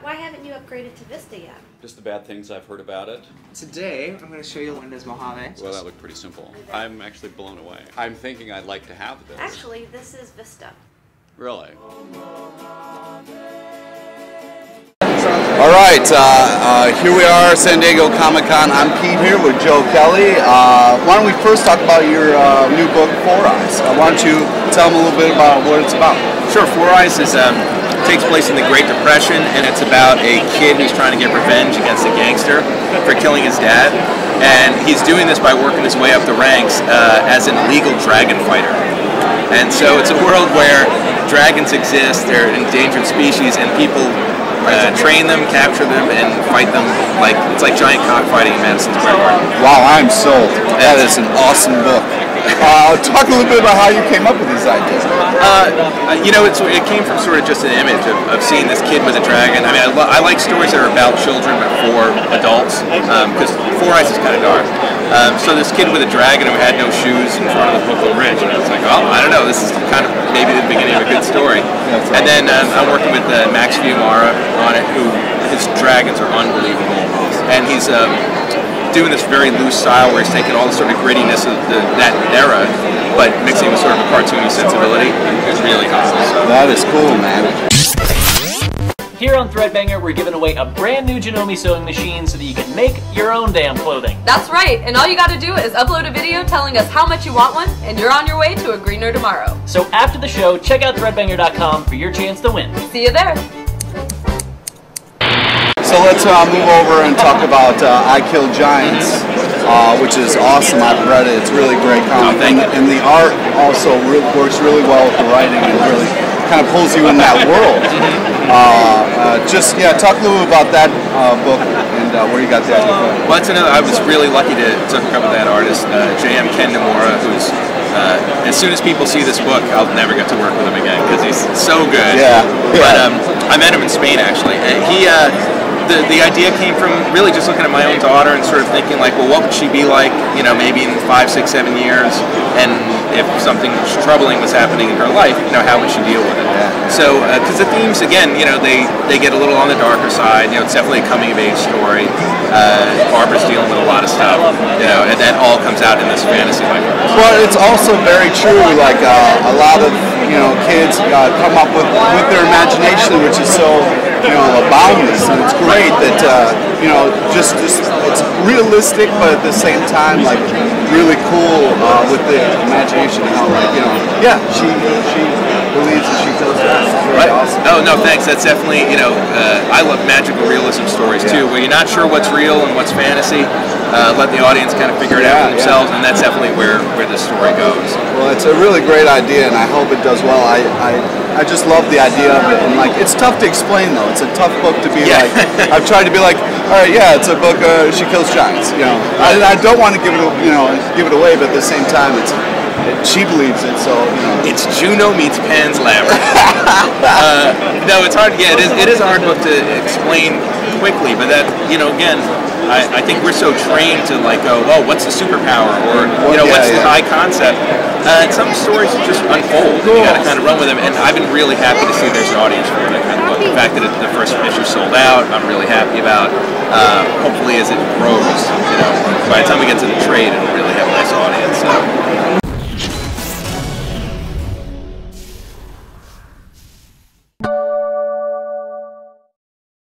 Why haven't you upgraded to Vista yet? Just the bad things I've heard about it. Today, I'm going to show you Windows Mojave. Well, that looked pretty simple. I'm actually blown away. I'm thinking I'd like to have this. Actually, this is Vista. Really? All right, here we are, San Diego Comic-Con. I'm Pete here with Joe Kelly. Why don't we first talk about your new book, Four Eyes? Why don't you tell them a little bit about what it's about? Sure. Four Eyes takes place in the Great Depression, and it's about a kid who's trying to get revenge against a gangster for killing his dad. And he's doing this by working his way up the ranks as an illegal dragon fighter. And so it's a world where dragons exist, they're an endangered species, and people train them, capture them, and fight them like it's like giant cockfighting in Madison Square Garden. Wow, I'm sold. That is an awesome book. Talk a little bit about how you came up with these ideas. You know, it came from sort of just an image of seeing this kid with a dragon. I mean, I like stories that are about children but for adults, because Four Eyes is kind of dark. So this kid with a dragon who had no shoes in front of the Brooklyn Bridge, and I was like, oh, I don't know, this is kind of maybe the beginning of a good story. And then I'm working with Max Fiumara on it, who his dragons are unbelievable, and he's doing this very loose style where he's taking all the sort of grittiness of that era, but mixing with sort of a cartoony sensibility. It's really awesome. That is cool, man. Here on Threadbanger, we're giving away a brand new Janome sewing machine so that you can make your own damn clothing. That's right, and all you gotta do is upload a video telling us how much you want one, and you're on your way to a greener tomorrow. So after the show, check out threadbanger.com for your chance to win. See you there. So let's move over and talk about I Kill Giants, which is awesome. I've read it. It's really great comic. And the art also works really well with the writing and really kind of pulls you in that world. Talk a little bit about that book and where you got the idea from. Well, I was really lucky to hook up with that artist, J.M. Ken Nomura, who's, as soon as people see this book, I'll never get to work with him again because he's so good. Yeah. But I met him in Spain, actually. The idea came from really just looking at my own daughter and sort of thinking like, well, what would she be like, you know, maybe in 5, 6, 7 years, and if something troubling was happening in her life, you know, how would she deal with it? So, because the themes, again, you know, they get a little on the darker side. You know, it's definitely a coming-of-age story. Barbara's dealing with a lot of stuff, you know, and that all comes out in this fantasy life. Well, it's also very true. Like a lot of kids come up with their imagination, which is so boundless, and it's great that it's realistic, but at the same time like really cool with the imagination. How she believes that she kills giants. It's really awesome. Oh no, thanks. That's definitely I love magical realism stories too, where you're not sure what's real and what's fantasy. Let the audience kind of figure it out for themselves, and that's definitely where the story goes. Well, it's a really great idea, and I hope it does well. I just love the idea of it, and like it's tough to explain though. It's a tough book to be like. I've tried to be like, all right, yeah, it's a book. She kills giants. I don't want to give it away, but at the same time, she believes it, so It's Juno meets Pan's Labyrinth. No, it's hard. Yeah, it is a hard book to explain quickly, but that again. I think we're so trained to like go, well, what's the superpower, or what's the high concept? And some stories just unfold. You got to kind of run with them, and I've been really happy to see there's an audience for that kind of book. The fact that the first issue sold out, I'm really happy about. Hopefully, as it grows, by the time we get to the trade, it'll really have a nice audience. So.